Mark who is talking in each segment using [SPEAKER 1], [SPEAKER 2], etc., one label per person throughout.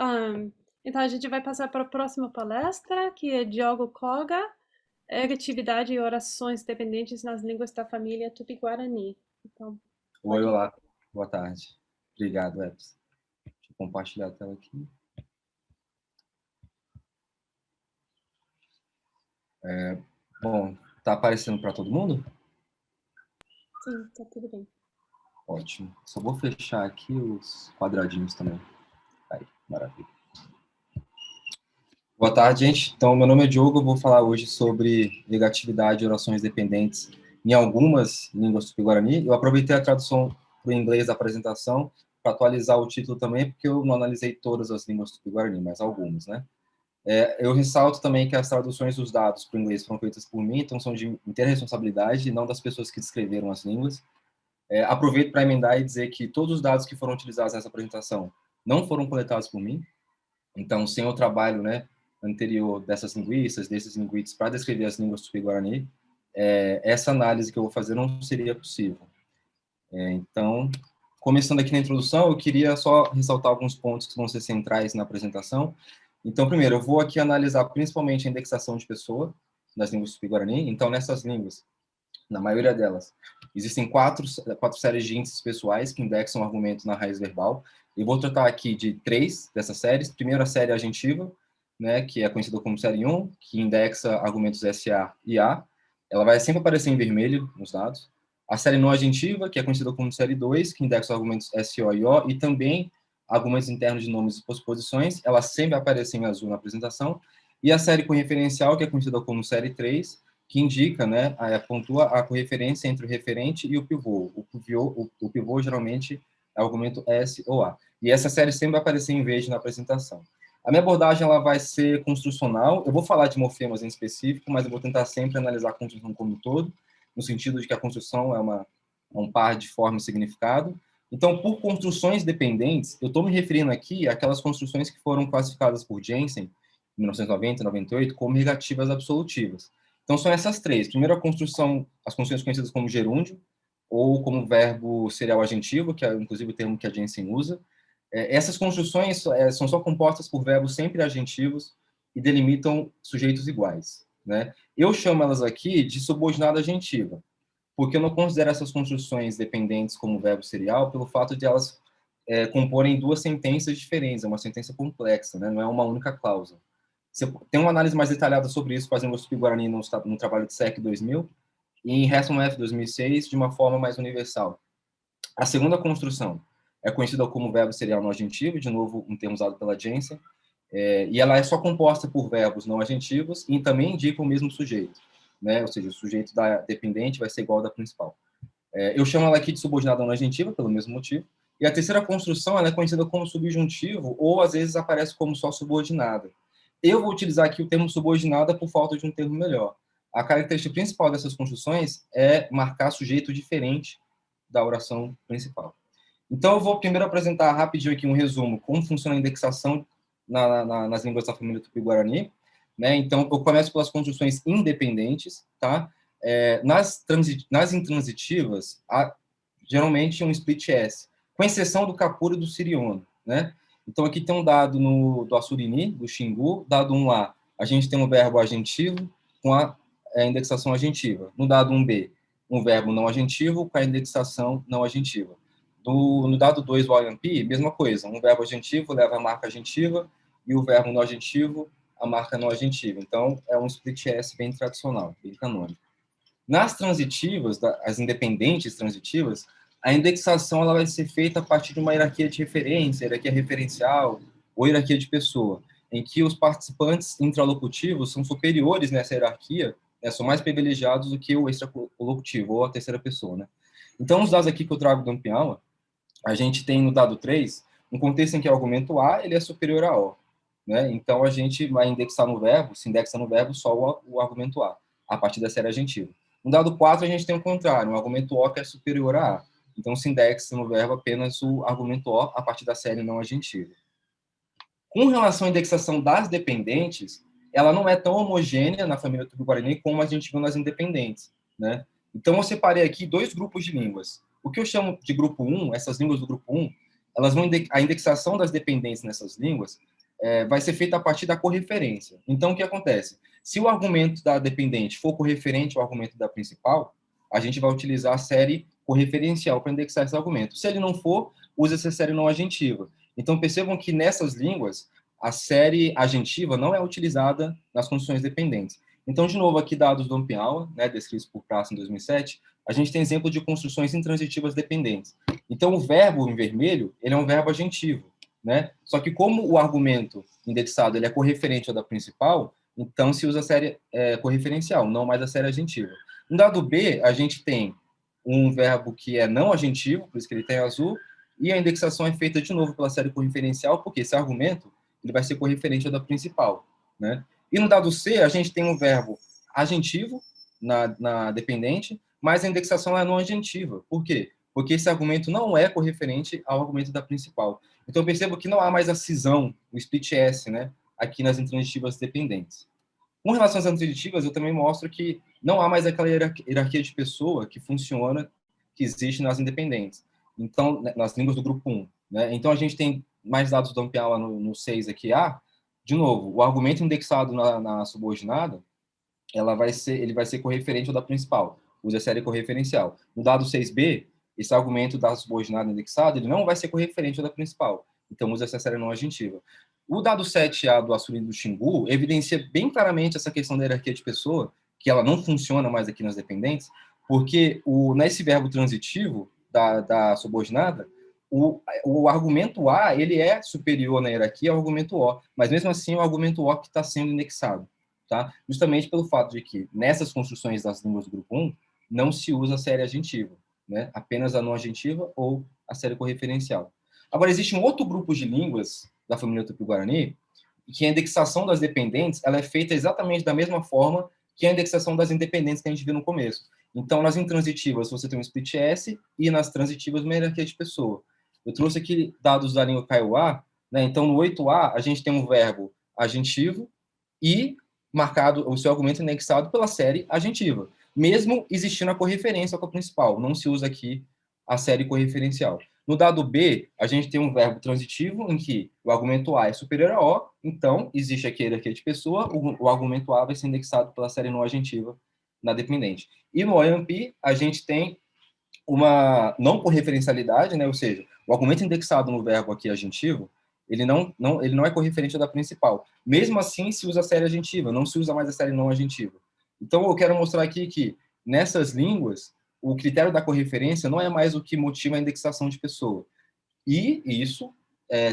[SPEAKER 1] Ahn, então a gente vai passar para a próxima palestra, que é Diogo Koga, Atividade e Orações Dependentes nas Línguas da Família Tupi-Guarani. Então,
[SPEAKER 2] Oi,
[SPEAKER 1] pode ir.
[SPEAKER 2] olá. Boa tarde. Obrigado, Epson. Deixa eu compartilhar a tela aqui. Bom, tá aparecendo para todo mundo?
[SPEAKER 1] Sim, tá tudo bem.
[SPEAKER 2] Ótimo. Só vou fechar aqui os quadradinhos também. Aí, maravilha. Boa tarde, gente. Então, meu nome é Diogo, eu vou falar hoje sobre negatividade e orações dependentes em algumas línguas tupi-guarani. Eu aproveitei a tradução para o inglês da apresentação para atualizar o título também, porque eu não analisei todas as línguas tupi-guarani, mas algumas, né? Eu ressalto também que as traduções dos dados para o inglês foram feitas por mim, então são de inteira responsabilidade, e não das pessoas que descreveram as línguas. Aproveito para emendar e dizer que todos os dados que foram utilizados nessa apresentação não foram coletados por mim, então, sem o trabalho, né, anterior dessas linguistas, desses linguistas, para descrever as línguas tupi-guarani, essa análise que eu vou fazer não seria possível. Então, começando aqui na introdução, eu queria só ressaltar alguns pontos que vão ser centrais na apresentação. Então, primeiro, eu vou aqui analisar principalmente a indexação de pessoa das línguas tupi-guarani. Então, nessas línguas, na maioria delas, existem quatro séries de índices pessoais que indexam o argumento na raiz verbal. Eu vou tratar aqui de três dessas séries. Primeiro, a série agentiva, né, que é conhecida como série 1, que indexa argumentos SA e A. Ela vai sempre aparecer em vermelho nos dados. A série não agentiva, que é conhecida como série 2, que indexa argumentos SO e O, e também argumentos internos de nomes e postposições. Ela sempre aparece em azul na apresentação. E a série com referencial, que é conhecida como série 3, que indica, né, pontua a correferência entre o referente e o pivô. O pivô geralmente é o argumento S ou A. E essa série sempre vai aparecer em verde na apresentação. A minha abordagem ela vai ser construcional. Eu vou falar de morfemas em específico, mas eu vou tentar sempre analisar a construção como um todo, no sentido de que a construção é um par de forma e significado. Então, por construções dependentes, eu estou me referindo aqui àquelas construções que foram classificadas por Jensen, em 1990 e 98, como negativas absolutivas. Então, são essas três. Primeiro, as construções conhecidas como gerúndio, ou como verbo serial agentivo, que é, inclusive, o termo que a Jensen usa. Essas construções são só compostas por verbos sempre agentivos e delimitam sujeitos iguais, né? Eu chamo elas aqui de subordinada agentiva, porque eu não considero essas construções dependentes como verbo serial pelo fato de elas comporem duas sentenças diferentes, é uma sentença complexa, né? Não é uma única cláusula. Você tem uma análise mais detalhada sobre isso fazendo o Tupi-Guarani no trabalho de SEC 2000 e em Resson F 2006 de uma forma mais universal. A segunda construção é conhecida como verbo serial não agentivo, de novo um termo usado pela Jensen, e ela é só composta por verbos não agentivos e também indica o mesmo sujeito, né? Ou seja, o sujeito da dependente vai ser igual ao da principal. Eu chamo ela aqui de subordinada não agentiva, pelo mesmo motivo. E a terceira construção ela é conhecida como subjuntivo, ou às vezes aparece como só subordinada. Eu vou utilizar aqui o termo subordinada por falta de um termo melhor. A característica principal dessas construções é marcar sujeito diferente da oração principal. Então, eu vou primeiro apresentar rapidinho aqui um resumo como funciona a indexação nas línguas da família Tupi-Guarani, né? Então, eu começo pelas construções independentes, tá? Nas intransitivas, há geralmente um split S, com exceção do Kapur e do Siriono, né? Então, aqui tem um dado do Assurini, do Xingu, dado 1A, a gente tem um verbo agentivo com a indexação agentiva. No dado 1B, um verbo não agentivo com a indexação não agentiva. No dado 2, o OMP, mesma coisa, um verbo agentivo leva a marca agentiva e o verbo não agentivo a marca não agentiva. Então, é um split S bem tradicional, bem canônico. Nas transitivas, as independentes transitivas, a indexação ela vai ser feita a partir de uma hierarquia de referência, hierarquia referencial ou hierarquia de pessoa, em que os participantes intralocutivos são superiores nessa hierarquia, né, são mais privilegiados do que o extralocutivo, ou a terceira pessoa. Né? Então, os dados aqui que eu trago do Ampiawa, a gente tem no dado 3 um contexto em que o argumento A ele é superior a O. Né? Então, a gente vai indexar no verbo, se indexa no verbo só o argumento a partir da série agentiva. No dado 4, a gente tem o contrário, um argumento O que é superior a A. Então, se indexa no verbo apenas o argumento O a partir da série não agentiva. Com relação à indexação das dependentes, ela não é tão homogênea na família Tupi-Guarani como a gente viu nas independentes. Né? Então, eu separei aqui dois grupos de línguas. O que eu chamo de grupo 1, essas línguas do grupo 1, a indexação das dependentes nessas línguas vai ser feita a partir da correferência. Então, o que acontece? Se o argumento da dependente for correferente ao argumento da principal, a gente vai utilizar a série correferencial para indexar esse argumento. Se ele não for, usa-se a série não agentiva. Então, percebam que nessas línguas, a série agentiva não é utilizada nas condições dependentes. Então, de novo, aqui dados do Ampiaua, né, descritos por Praça em 2007, a gente tem exemplo de construções intransitivas dependentes. Então, o verbo em vermelho, ele é um verbo agentivo, né? Só que como o argumento indexado ele é correferente ao da principal, então se usa a série correferencial, não mais a série agentiva. No dado B, a gente tem um verbo que é não agentivo, por isso que ele tem azul, e a indexação é feita de novo pela série correferencial, porque esse argumento ele vai ser correferente ao da principal, né? E no dado C, a gente tem um verbo agentivo na dependente, mas a indexação é não agentiva. Por quê? Porque esse argumento não é correferente ao argumento da principal. Então, eu percebo que não há mais a cisão, o split S, né, aqui nas intransitivas dependentes. Com relação às intransitivas, eu também mostro que não há mais aquela hierarquia de pessoa que funciona, que existe nas independentes. Então, nas línguas do grupo 1. Né? Então, a gente tem mais dados do Ampiaua no 6 aqui. De novo, o argumento indexado na subordinada, ele vai ser correferente ao da principal. Usa a série correferencial. No dado 6b, esse argumento da subordinada indexada, ele não vai ser correferente ao da principal. Então, usa essa série não agentiva. O dado 7A do Assuri do Xingu evidencia bem claramente essa questão da hierarquia de pessoa, que ela não funciona mais aqui nas dependentes, porque nesse verbo transitivo da subordinada, o argumento A ele é superior na hierarquia ao argumento O, mas mesmo assim é o argumento O que está sendo indexado. Tá? Justamente pelo fato de que, nessas construções das línguas do grupo 1, não se usa a série agentiva, né? Apenas a não agentiva ou a série correferencial. Agora, existe um outro grupo de línguas da família Tupi-Guarani, que a indexação das dependentes ela é feita exatamente da mesma forma que a indexação das independentes que a gente viu no começo. Então, nas intransitivas, você tem um split S, e nas transitivas, uma hierarquia de pessoa. Eu trouxe aqui dados da língua Kaiowá, né? Então, no 8A, a gente tem um verbo agentivo e marcado o seu argumento indexado pela série agentiva, mesmo existindo a correferência com a principal. Não se usa aqui a série correferencial. No dado B, a gente tem um verbo transitivo em que o argumento A é superior a O, então existe aqui a hierarquia de pessoa, o argumento A vai ser indexado pela série não agentiva na dependente. E no OMP, a gente tem uma não correferencialidade, né? Ou seja, o argumento indexado no verbo aqui agentivo, ele não é correferente ao da principal. Mesmo assim, se usa a série agentiva, não se usa mais a série não agentiva. Então, eu quero mostrar aqui que, nessas línguas, o critério da correferência não é mais o que motiva a indexação de pessoa. E isso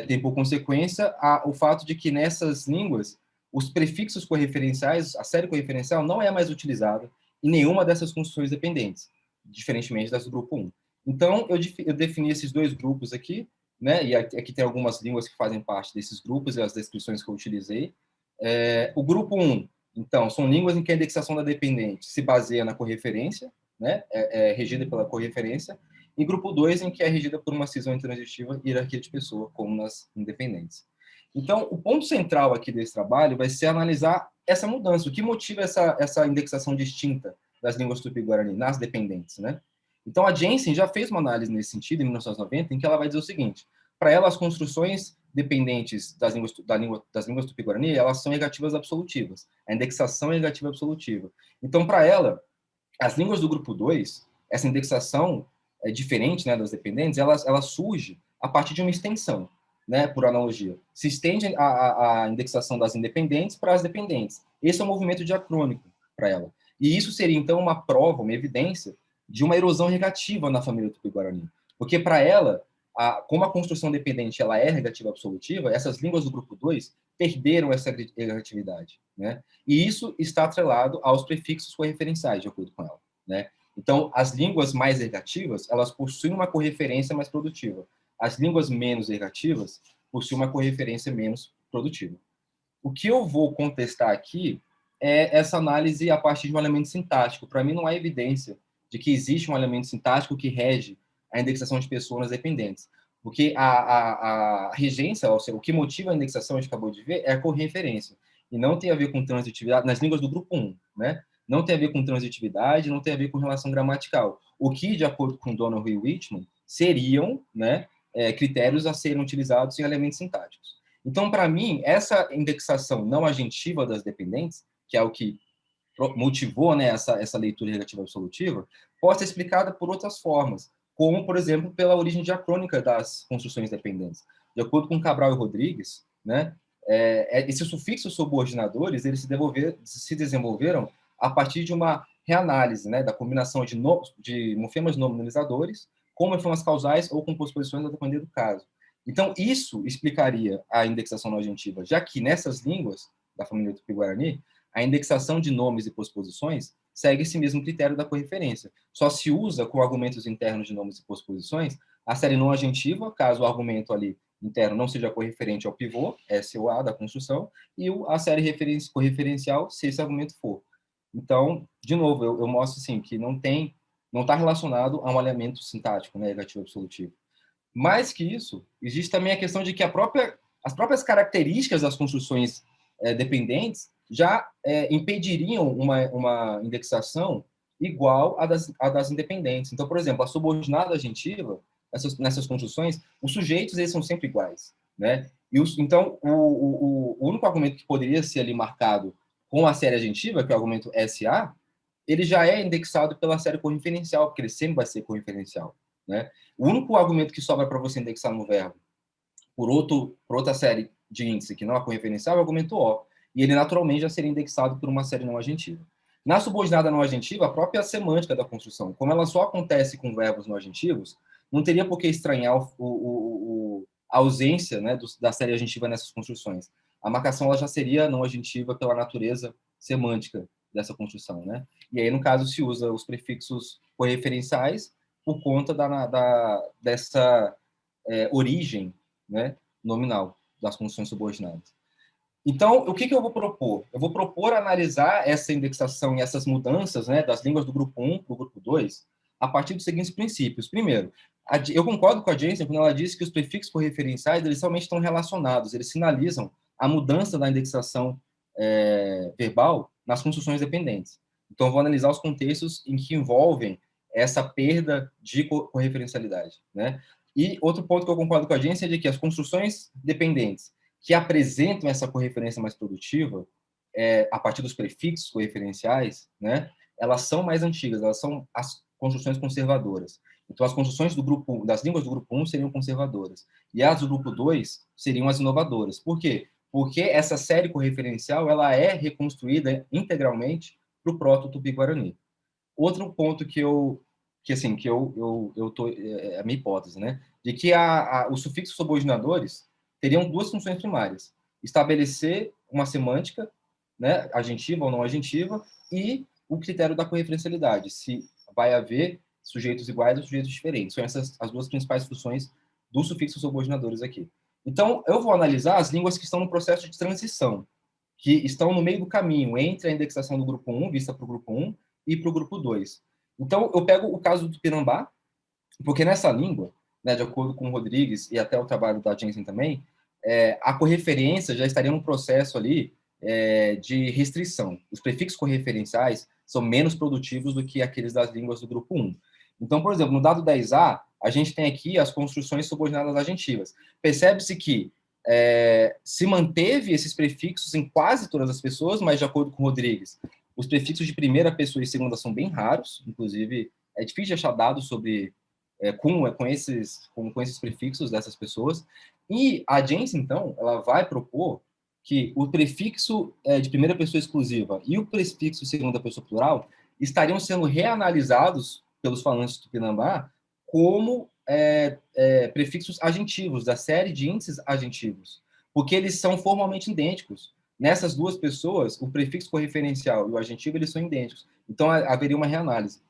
[SPEAKER 2] tem por consequência o fato de que, nessas línguas, os prefixos correferenciais, a série correferencial, não é mais utilizada em nenhuma dessas construções dependentes, diferentemente das do grupo 1. Então, eu defini esses dois grupos aqui, né? E aqui tem algumas línguas que fazem parte desses grupos e as descrições que eu utilizei. O grupo 1, então, são línguas em que a indexação da dependente se baseia na correferência, né? É regida pela correferência. E grupo 2, em que é regida por uma cisão intransitiva e hierarquia de pessoa, como nas independentes. Então, o ponto central aqui desse trabalho vai ser analisar essa mudança, o que motiva essa indexação distinta das línguas tupi-guarani nas dependentes, né? Então, a Jensen já fez uma análise nesse sentido, em 1990, em que ela vai dizer o seguinte: para ela, as construções dependentes das línguas tupi-guarani, elas são negativas absolutivas. A indexação é negativa absolutiva. Então, para ela, as línguas do grupo 2, essa indexação diferente, né, das dependentes, ela surge a partir de uma extensão, né, por analogia. Se estende a indexação das independentes para as dependentes. Esse é um movimento diacrônico para ela. E isso seria, então, uma prova, uma evidência de uma erosão negativa na família Tupi-Guarani. Porque, para ela, como a construção dependente ela é negativa absolutiva, essas línguas do grupo 2 perderam essa negatividade, né? E isso está atrelado aos prefixos correferenciais, de acordo com ela, né? Então, as línguas mais ergativas, elas possuem uma correferência mais produtiva. As línguas menos ergativas possuem uma correferência menos produtiva. O que eu vou contestar aqui é essa análise a partir de um elemento sintático. Para mim, não há evidência de que existe um elemento sintático que rege a indexação de pessoas nas dependentes. Porque a regência, ou seja, o que motiva a indexação, a gente acabou de ver, é a correferência. E não tem a ver com transitividade, nas línguas do grupo 1, né? Não tem a ver com transitividade, não tem a ver com relação gramatical. O que, de acordo com Donoghue e Whitman, seriam, né, critérios a serem utilizados em elementos sintáticos. Então, para mim, essa indexação não agentiva das dependentes, que é o que motivou, né, essa leitura relativa absolutiva, pode ser explicada por outras formas, como, por exemplo, pela origem diacrônica das construções dependentes. De acordo com Cabral e Rodrigues, né, esses sufixos subordinadores eles se desenvolveram a partir de uma reanálise, né, da combinação de morfemas nominalizadores com morfemas causais ou com posposições a depender do caso. Então, isso explicaria a indexação não agentiva, já que nessas línguas da família Tupi-Guarani, a indexação de nomes e posposições segue esse mesmo critério da correferência. Só se usa com argumentos internos de nomes e posposições a série não agentiva, caso o argumento ali interno não seja correferente ao pivô, S ou A da construção, e a série correferencial, se esse argumento for. Então, de novo, eu mostro assim, que não está relacionado a um alinhamento sintático, né, negativo absolutivo. Mais que isso, existe também a questão de que as próprias características das construções dependentes já impediriam uma indexação igual à das independentes. Então, por exemplo, a subordinada agentiva, nessas construções, os sujeitos eles são sempre iguais, né? Então, o único argumento que poderia ser ali marcado com a série agentiva, que é o argumento SA, ele já é indexado pela série correferencial, porque ele sempre vai ser correferencial, né? O único argumento que sobra para você indexar no verbo por outra série de índice que não é correferencial é o argumento O, e ele naturalmente já seria indexado por uma série não agentiva. Na subordinada não agentiva, a própria semântica da construção, como ela só acontece com verbos não agentivos, não teria por que estranhar a ausência, né, da série agentiva nessas construções. A marcação ela já seria não agentiva pela natureza semântica dessa construção, né? E aí, no caso, se usa os prefixos correferenciais por conta dessa origem, né, nominal das construções subordinadas. Então, o que eu vou propor? Eu vou propor analisar essa indexação e essas mudanças, né, das línguas do grupo 1 para o grupo 2 a partir dos seguintes princípios. Primeiro, eu concordo com a Jensen quando ela diz que os prefixos correferenciais eles somente estão relacionados, eles sinalizam a mudança da indexação verbal nas construções dependentes. Então, eu vou analisar os contextos em que envolvem essa perda de correferencialidade, né? E outro ponto que eu concordo com a Jensen é de que as construções dependentes que apresentam essa correferência mais produtiva, a partir dos prefixos correferenciais, né, elas são mais antigas, elas são as construções conservadoras. Então, as construções das línguas do grupo 1 seriam conservadoras, e as do grupo 2 seriam as inovadoras. Por quê? Porque essa série correferencial ela é reconstruída integralmente para o proto-tupi-guarani. Outro ponto que eu tô, a minha hipótese, né, de que os sufixos subordinadores teriam duas funções primárias: estabelecer uma semântica, né, agentiva ou não agentiva, e o critério da correferencialidade, se vai haver sujeitos iguais ou sujeitos diferentes. São essas as duas principais funções dos sufixos subordinadores aqui. Então, eu vou analisar as línguas que estão no processo de transição, que estão no meio do caminho entre a indexação do grupo 1, vista para o grupo 1, e para o grupo 2. Então, eu pego o caso do Tupinambá, porque nessa língua, né, de acordo com o Rodrigues e até o trabalho da Jensen também, a correferência já estaria num processo ali de restrição. Os prefixos correferenciais são menos produtivos do que aqueles das línguas do grupo 1. Então, por exemplo, no dado 10A, a gente tem aqui as construções subordinadas agentivas. Percebe-se que se manteve esses prefixos em quase todas as pessoas, mas de acordo com o Rodrigues, os prefixos de primeira pessoa e segunda são bem raros, inclusive é difícil de achar dados sobre com esses prefixos dessas pessoas. E a Jensen, então, ela vai propor que o prefixo de primeira pessoa exclusiva e o prefixo de segunda pessoa plural estariam sendo reanalisados pelos falantes do Tupinambá como prefixos agentivos, da série de índices agentivos, porque eles são formalmente idênticos. Nessas duas pessoas, o prefixo correferencial e o agentivo, eles são idênticos. Então, haveria uma reanálise.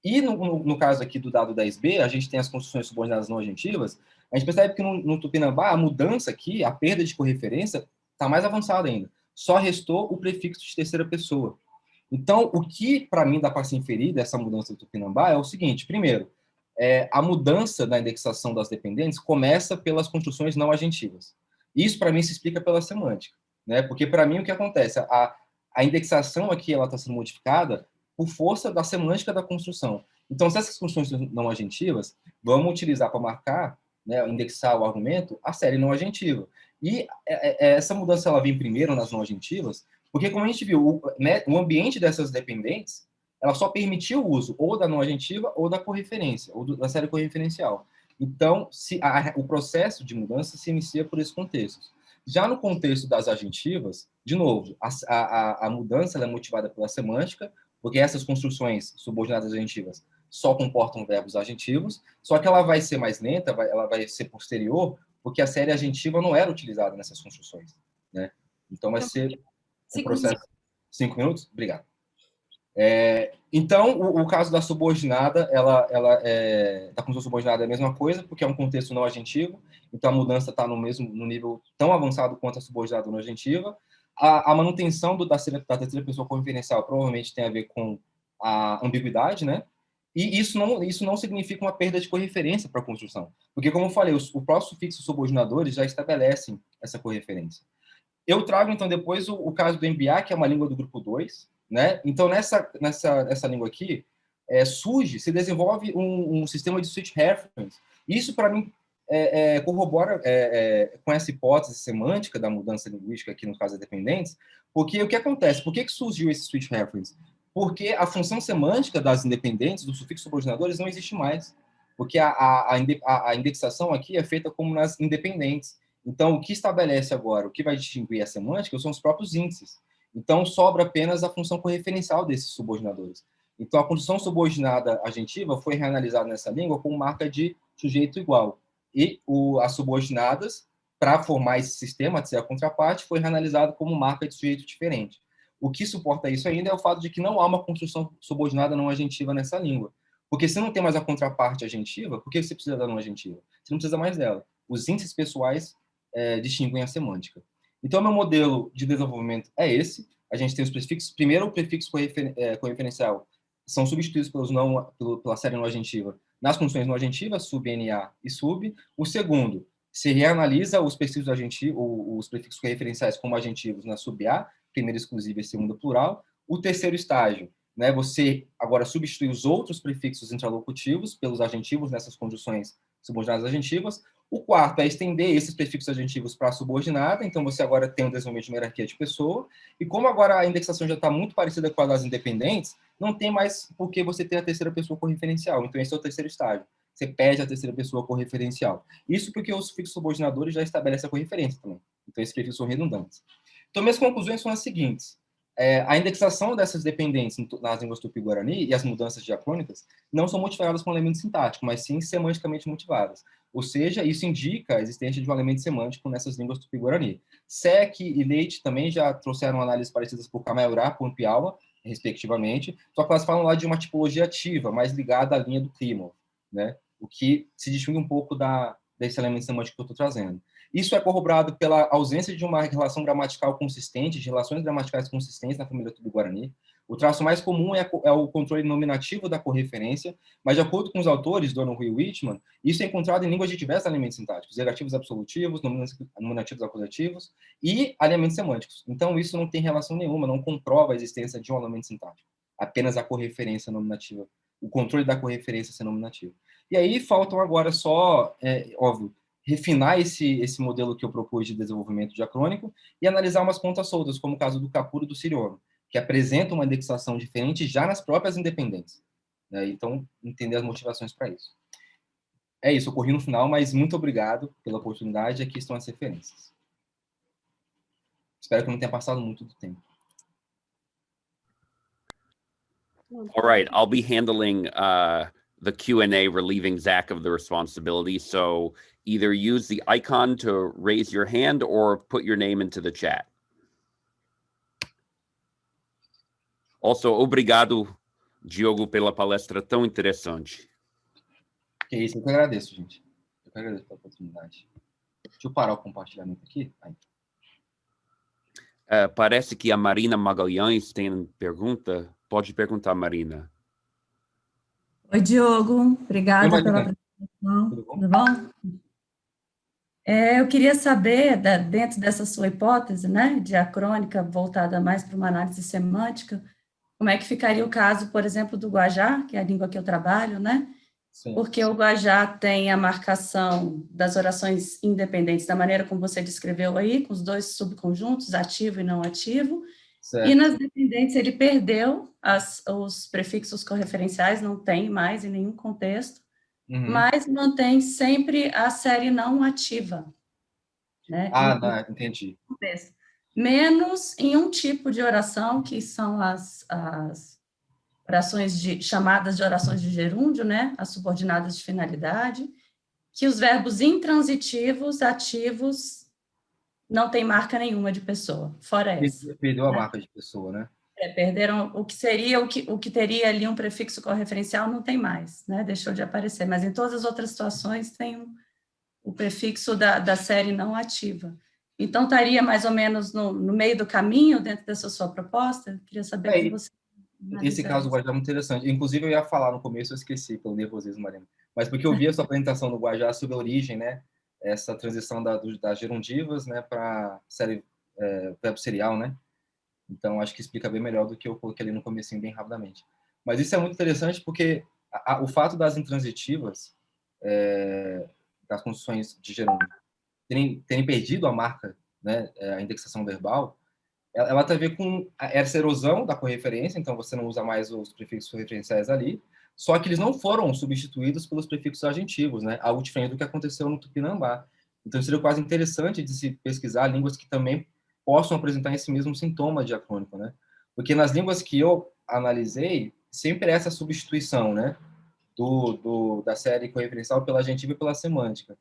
[SPEAKER 2] E no caso aqui do dado 10B, a gente tem as construções subordinadas não agentivas, a gente percebe que no Tupinambá, a mudança aqui, a perda de correferência, está mais avançada ainda. Só restou o prefixo de terceira pessoa. Então, o que, para mim, dá para se inferir dessa mudança do Tupinambá é o seguinte: primeiro, a mudança da indexação das dependentes começa pelas construções não agentivas. Isso, para mim, se explica pela semântica, né? Porque, para mim, o que acontece? A indexação aqui ela está sendo modificada por força da semântica da construção. Então, se essas construções não agentivas, vamos utilizar para marcar né, indexar o argumento, a série não agentiva. E essa mudança ela vem primeiro nas não agentivas, porque, como a gente viu, o ambiente dessas dependentes, ela só permitiu o uso ou da não agentiva ou da correferência, ou da série correferencial. Então, o processo de mudança se inicia por esses contextos. Já no contexto das agentivas, de novo, a mudança ela é motivada pela semântica, porque essas construções subordinadas agentivas só comportam verbos agentivos, só que ela vai ser mais lenta, ela vai ser posterior, porque a série agentiva não era utilizada nessas construções, né? Então vai ser um processo... 5 minutos? Obrigado. Então, o caso da subordinada, da construção subordinada é a mesma coisa, porque é um contexto não agentivo, então a mudança está no nível tão avançado quanto a subordinada não agentiva. A manutenção da terceira pessoa correferencial provavelmente tem a ver com a ambiguidade, né? E isso não significa uma perda de correferência para a construção, porque, como eu falei, o próprio sufixo subordinadores já estabelecem essa correferência. Eu trago, então, depois o caso do MBA, que é uma língua do grupo 2, né? Então, nessa língua aqui, se desenvolve um sistema de switch reference. Isso, para mim, corrobora com essa hipótese semântica da mudança linguística aqui no caso das dependentes, porque o que acontece? Por que surgiu esse switch reference? Porque a função semântica das independentes, dos sufixos subordinadores, não existe mais. Porque a indexação aqui é feita como nas independentes. Então, o que estabelece agora, o que vai distinguir a semântica, são os próprios índices. Então, sobra apenas a função correferencial desses subordinadores. Então, a construção subordinada agentiva foi reanalisada nessa língua com marca de sujeito igual. E as subordinadas, para formar esse sistema, de ser a contraparte, foi reanalisado como marca de sujeito diferente. O que suporta isso ainda é o fato de que não há uma construção subordinada não agentiva nessa língua. Porque se não tem mais a contraparte agentiva, por que você precisa da não agentiva? Você não precisa mais dela. Os índices pessoais distinguem a semântica. Então, meu modelo de desenvolvimento é esse. A gente tem os prefixos. Primeiro, o prefixo correferencial são substituídos pela série não agentiva nas funções não agentivas, sub, NA e sub. O segundo, se reanalisa os prefixos correferenciais como agentivos na sub A, primeira exclusiva e segunda plural. O terceiro estágio, né, você agora substitui os outros prefixos intralocutivos pelos agentivos nessas conjunções subordinadas agentivas. O quarto é estender esses prefixos agentivos para a subordinada, então você agora tem um desenvolvimento de uma hierarquia de pessoa, e como agora a indexação já está muito parecida com a das independentes, não tem mais por que você ter a terceira pessoa correferencial, então esse é o terceiro estágio. Você pede a terceira pessoa correferencial. Isso porque os sufixos subordinadores já estabelecem a correferência também, então esses prefixos são redundantes. Então, minhas conclusões são as seguintes. A indexação dessas dependentes nas línguas tupi-guarani e as mudanças diacrônicas não são motivadas com um elemento sintático, mas sim semanticamente motivadas. Ou seja, isso indica a existência de um elemento semântico nessas línguas tupi-guarani. SEC e Leite também já trouxeram análises parecidas por Camaiurá, Pumpialma, respectivamente, só que elas falam lá de uma tipologia ativa, mais ligada à linha do Klimov, né? O que se distingue um pouco desse elemento semântico que eu estou trazendo. Isso é corroborado pela ausência de uma relação gramatical consistente, de relações gramaticais consistentes na família tupi-guarani. O traço mais comum é o controle nominativo da correferência, mas, de acordo com os autores, Donald e Whitman, isso é encontrado em línguas de diversos elementos sintáticos, negativos absolutivos, nominativos acusativos e alinhamentos semânticos. Então, isso não tem relação nenhuma, não comprova a existência de um elemento sintático, apenas a correferência nominativa, o controle da correferência ser nominativo. E aí faltam agora só, óbvio, refinar esse modelo que eu propus de desenvolvimento diacrônico e analisar umas pontas soltas, como o caso do Capuro e do Siriono, que apresentam uma indexação diferente já nas próprias independências. Né? Então, entender as motivações para isso. É isso, eu corri no final, mas muito obrigado pela oportunidade. Aqui estão as referências. Espero que não tenha passado muito do tempo.
[SPEAKER 3] All right, I'll be handling the Q&A, relieving Zach of the responsibility. So either use the icon to raise your hand or put your name into the chat. Also, obrigado, Diogo, pela palestra tão interessante.
[SPEAKER 2] Que isso, eu que agradeço, gente. Eu que agradeço pela oportunidade. Deixa eu parar o compartilhamento aqui.
[SPEAKER 3] Parece que a Marina Magalhães tem pergunta. Pode perguntar, Marina.
[SPEAKER 4] Oi, Diogo. Obrigada pela apresentação. Tudo bom? Eu queria saber, dentro dessa sua hipótese, né, diacrônica voltada mais para uma análise semântica, como é que ficaria o caso, por exemplo, do Guajá, que é a língua que eu trabalho, né? porque o Guajá tem a marcação das orações independentes, da maneira como você descreveu aí, com os dois subconjuntos, ativo e não ativo,
[SPEAKER 2] certo.
[SPEAKER 4] E nas dependentes ele perdeu os prefixos correferenciais, não tem mais em nenhum contexto, mas mantém sempre a série não ativa. Né?
[SPEAKER 2] Não, entendi.
[SPEAKER 4] Menos em um tipo de oração, que são as orações chamadas de orações de gerúndio, né? As subordinadas de finalidade, que os verbos intransitivos, ativos, não tem marca nenhuma de pessoa, fora essa.
[SPEAKER 2] Perdeu a marca de pessoa, né?
[SPEAKER 4] Perderam o que seria, o que teria ali um prefixo correferencial, não tem mais, né? Deixou de aparecer, mas em todas as outras situações tem o prefixo da série não ativa. Então, estaria mais ou menos no meio do caminho dentro dessa sua proposta? Eu queria saber como você...
[SPEAKER 2] Esse caso do Guajá é muito interessante. Inclusive, eu ia falar no começo, eu esqueci, pelo nervosismo, Mariana. Mas porque eu vi a sua apresentação no Guajá sobre a origem, né? Essa transição das gerundivas, né, para série verbo serial, né? Então, acho que explica bem melhor do que eu coloquei ali no comecinho, bem rapidamente. Mas isso é muito interessante porque o fato das intransitivas, das construções de gerúndio, terem perdido a marca, né, a indexação verbal, ela tem a ver com essa erosão da correferência, então você não usa mais os prefixos referenciais ali, só que eles não foram substituídos pelos prefixos agentivos, né? Algo diferente do que aconteceu no Tupinambá. Então, seria quase interessante de se pesquisar línguas que também possam apresentar esse mesmo sintoma diacrônico, né? Porque nas línguas que eu analisei, sempre essa substituição, né? Da série correferencial pela agentiva e pela semântica.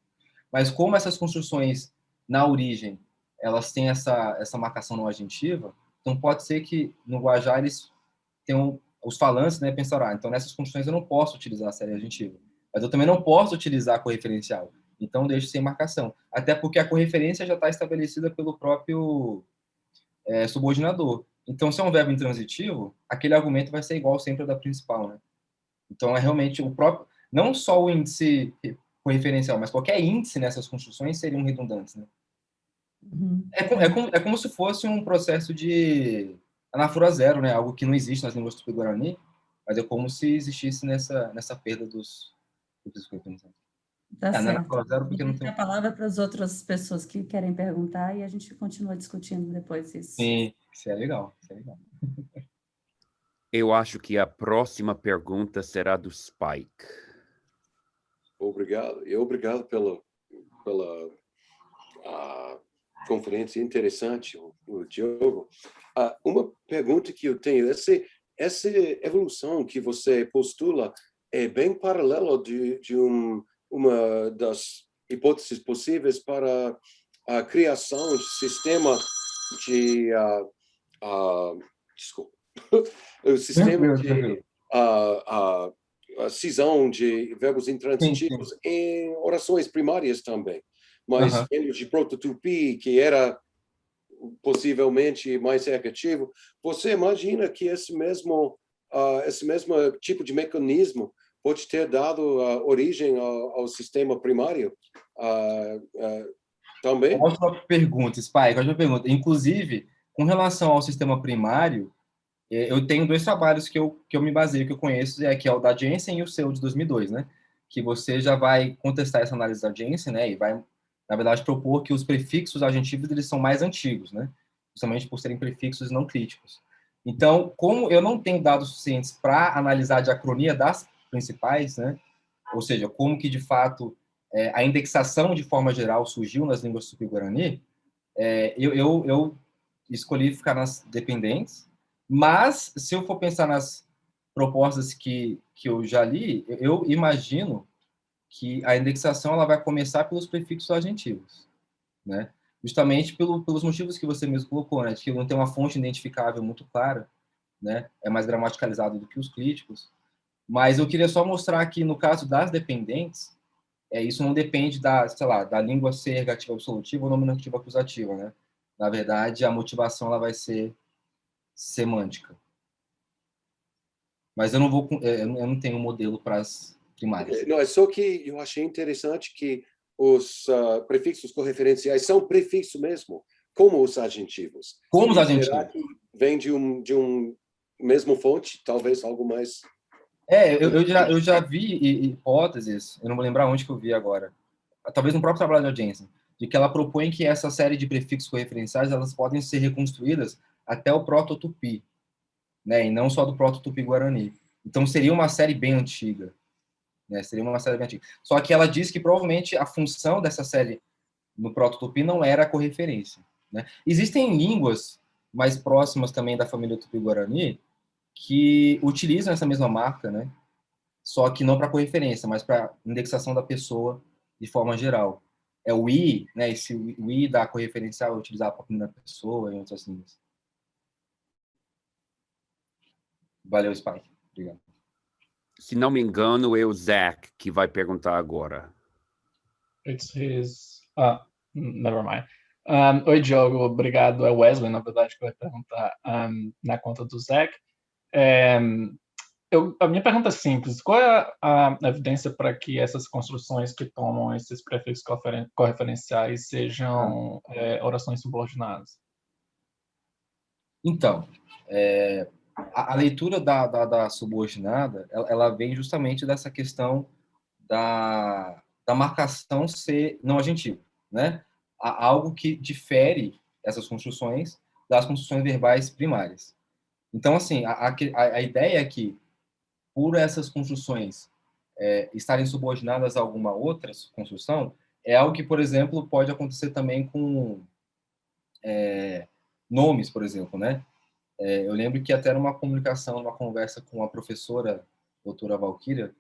[SPEAKER 2] Mas como essas construções, na origem, elas têm essa marcação não agentiva, então pode ser que no Guajá eles tenham, os falantes, né, pensaram, então nessas construções eu não posso utilizar a série agentiva, mas eu também não posso utilizar a correferencial, então deixo sem marcação, até porque a correferência já está estabelecida pelo próprio subordinador. Então, se é um verbo intransitivo, aquele argumento vai ser igual sempre ao da principal, né? Então, é realmente o próprio, não só o índice correferencial, mas qualquer índice nessas construções seriam redundantes, né? É como se fosse um processo de anafora zero, né? Algo que não existe nas línguas tupi-guarani, mas é como se existisse nessa perda dos correferenciais.
[SPEAKER 4] Tá certo.
[SPEAKER 2] Anafora zero porque não tem...
[SPEAKER 4] a palavra para as outras pessoas que querem perguntar e a gente continua discutindo depois isso.
[SPEAKER 2] Sim, isso é legal, isso é legal.
[SPEAKER 3] Eu acho que a próxima pergunta será do Spike.
[SPEAKER 5] Obrigado. E obrigado pela conferência interessante, o Diogo. Uma pergunta que eu tenho, essa evolução que você postula é bem paralela de uma das hipóteses possíveis para a criação de sistema de... desculpa. O sistema de a cisão de verbos intransitivos em orações primárias também. Mas de proto-tupi, que era possivelmente mais recativo, você imagina que esse mesmo tipo de mecanismo pode ter dado origem ao sistema primário também?
[SPEAKER 2] Ótima pergunta, Spike, ótima pergunta. Inclusive, com relação ao sistema primário, eu tenho dois trabalhos que eu me baseio, que eu conheço, que é o da Jensen e o seu, de 2002, né? Que você já vai contestar essa análise da Jensen, né? E vai, na verdade, propor que os prefixos agentivos eles são mais antigos, né? Justamente por serem prefixos não críticos. Então, como eu não tenho dados suficientes para analisar a diacronia das principais, né? Ou seja, como que, de fato, a indexação, de forma geral, surgiu nas línguas tupi-guarani, eu escolhi ficar nas dependentes. Mas, se eu for pensar nas propostas que eu já li, eu imagino que a indexação ela vai começar pelos prefixos agentivos, né? Justamente pelos motivos que você mesmo colocou, né? De que não tem uma fonte identificável muito clara, né? É mais gramaticalizado do que os críticos. Mas eu queria só mostrar que, no caso das dependentes, isso não depende da língua ser ergativa absolutiva ou nominativa acusativa, né? Na verdade, a motivação ela vai ser semântica. Mas eu não tenho um modelo para as primárias.
[SPEAKER 5] Não, é só que eu achei interessante que os prefixos correferenciais são prefixos mesmo, como os adjetivos.
[SPEAKER 2] Como os adjetivos.
[SPEAKER 5] Será que vem de um mesmo fonte, talvez algo mais
[SPEAKER 2] Eu já vi hipóteses, eu não vou lembrar onde que eu vi agora, talvez no próprio trabalho da Jensen, de que ela propõe que essa série de prefixos correferenciais, elas podem ser reconstruídas até o Proto-Tupi, né, e não só do Proto-Tupi-Guarani. Então, seria uma série bem antiga, né, seria uma série bem antiga. Só que ela diz que, provavelmente, a função dessa série no Proto-Tupi não era a correferência, né. Existem línguas mais próximas também da família Tupi-Guarani que utilizam essa mesma marca, né, só que não para correferência, mas para indexação da pessoa de forma geral. É o I, né, esse o I da correferencial é utilizado para a primeira pessoa e outras línguas. Valeu, Spike. Obrigado.
[SPEAKER 3] Se não me engano, é o Zach que vai perguntar agora.
[SPEAKER 6] It's his... never mind. Oi, Diogo, obrigado. É Wesley, na verdade, que vai perguntar na conta do Zach. A minha pergunta é simples. Qual é a evidência para que essas construções que tomam esses prefixos correferenciais sejam orações subordinadas?
[SPEAKER 2] Então, a leitura da subordinada, ela vem justamente dessa questão da marcação ser não agentiva, né? Há algo que difere essas construções das construções verbais primárias. Então, assim, a ideia é que, por essas construções estarem subordinadas a alguma outra construção, é algo que, por exemplo, pode acontecer também com nomes, por exemplo, né? Eu lembro que até numa comunicação, numa conversa com a professora, doutora Valquíria,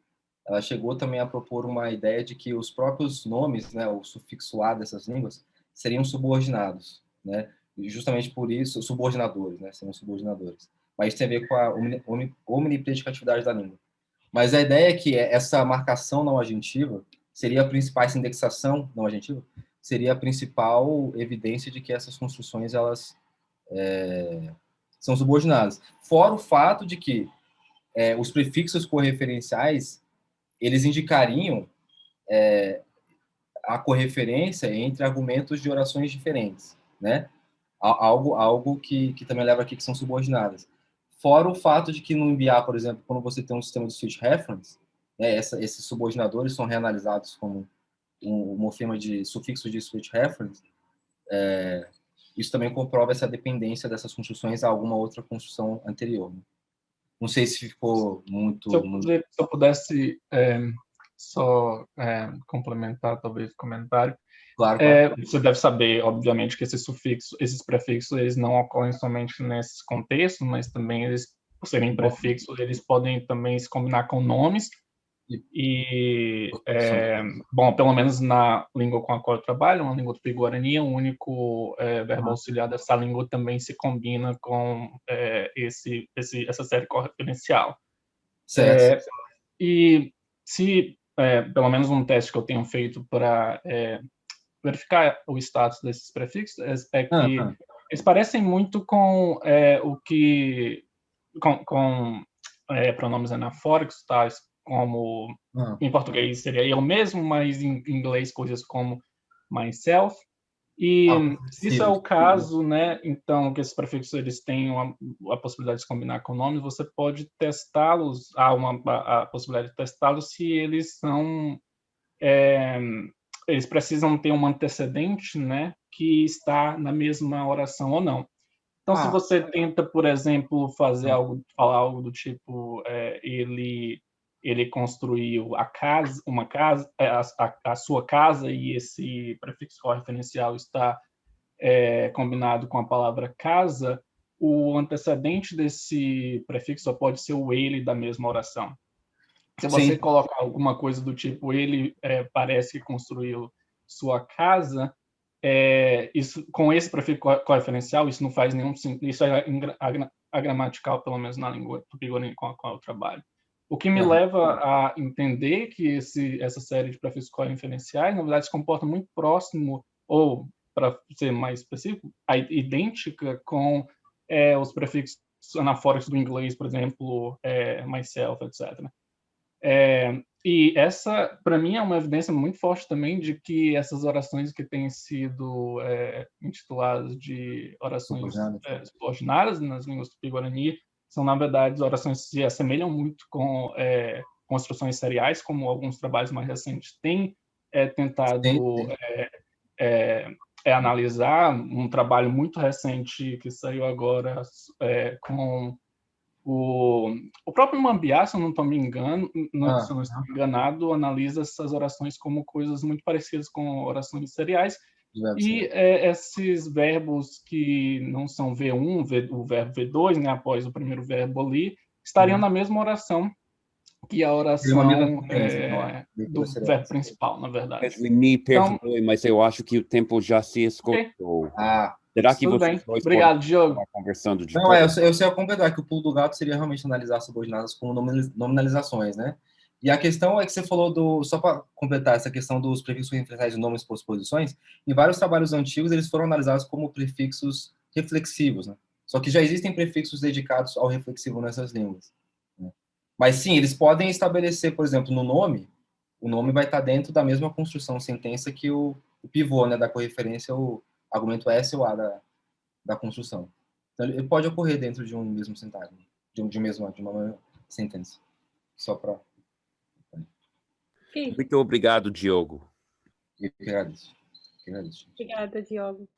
[SPEAKER 2] ela chegou também a propor uma ideia de que os próprios nomes, né, o sufixo "a" dessas línguas, seriam subordinados, né? E justamente por isso, subordinadores, né, seriam subordinadores. Mas isso tem a ver com a omnipredicatividade da língua. Mas a ideia é que essa marcação não agentiva seria a principal, essa indexação não agentiva, seria a principal evidência de que essas construções, elas são subordinadas. Fora o fato de que os prefixos correferenciais, eles indicariam a correferência entre argumentos de orações diferentes, né? Algo que também leva aqui que são subordinadas. Fora o fato de que no enviar, por exemplo, quando você tem um sistema de switch reference, né, esses subordinadores são reanalisados como um morfema de sufixo de switch reference, isso também comprova essa dependência dessas construções a alguma outra construção anterior. Né? Não sei se ficou muito...
[SPEAKER 6] Se eu pudesse só complementar, talvez, o comentário.
[SPEAKER 2] Claro.
[SPEAKER 6] Você deve saber, obviamente, que esses prefixos, eles não ocorrem somente nesses contextos, mas também eles, por serem prefixos, eles podem também se combinar com nomes. Bom, pelo menos na língua com a qual eu trabalho, a língua tupi-guarani, o único verbo auxiliar dessa língua também se combina com essa série correferencial.
[SPEAKER 2] Certo.
[SPEAKER 6] E se, pelo menos um teste que eu tenho feito para verificar o status desses prefixos, é que eles parecem muito com o que... com pronomes anafóricos, tais como em português seria eu mesmo, mas em inglês coisas como myself. E se isso é o caso, né, então que esses prefixos eles têm a possibilidade de se combinar com nomes, você pode testá-los, a possibilidade de testá-los se eles são eles precisam ter um antecedente, né, que está na mesma oração ou não. Então, se você tenta, por exemplo, falar algo do tipo, ele construiu a sua casa, e esse prefixo correferencial está combinado com a palavra casa, o antecedente desse prefixo só pode ser o ele da mesma oração. Se você colocar alguma coisa do tipo, ele parece que construiu sua casa, isso, com esse prefixo correferencial, isso não faz nenhum sentido. Isso é agramatical, pelo menos na língua tupi-guarani com a qual eu trabalho. O que me leva a entender que essa série de prefixos correferenciais, na verdade, se comporta muito próximo, ou, para ser mais específico, idêntica com os prefixos anafóricos do inglês, por exemplo, myself, etc. E essa, para mim, é uma evidência muito forte também de que essas orações que têm sido intituladas de orações subordinadas nas línguas tupi-guarani são, na verdade, orações que se assemelham muito com construções seriais, como alguns trabalhos mais recentes têm tentado analisar. Um trabalho muito recente que saiu agora com o próprio Mambiá, se eu não estou me engano, se eu não estou enganado, analisa essas orações como coisas muito parecidas com orações seriais. E esses verbos que não são V1, o verbo V2, né, após o primeiro verbo ali, estariam na mesma oração que a oração do verbo principal, na verdade.
[SPEAKER 3] Me perdoe, mas eu acho que o tempo já se esgotou. Será que
[SPEAKER 6] tudo
[SPEAKER 3] vocês
[SPEAKER 6] bem. Obrigado, Diogo.
[SPEAKER 3] Conversando de
[SPEAKER 2] Não, eu sei completar que o pulo do gato seria realmente analisar subordinadas como nominalizações, né? E a questão é que você falou só para completar essa questão dos prefixos referenciais de nomes posposições, em vários trabalhos antigos eles foram analisados como prefixos reflexivos, né? Só que já existem prefixos dedicados ao reflexivo nessas línguas, né? Mas sim, eles podem estabelecer, por exemplo, no nome, o nome vai estar dentro da mesma construção sentença que o pivô, né, da correferência, o argumento S ou A da construção. Então, ele pode ocorrer dentro de um mesmo sintagma, de uma sentença. Só para...
[SPEAKER 3] Muito obrigado, Diogo.
[SPEAKER 2] Eu que agradeço.
[SPEAKER 1] Obrigada, Diogo.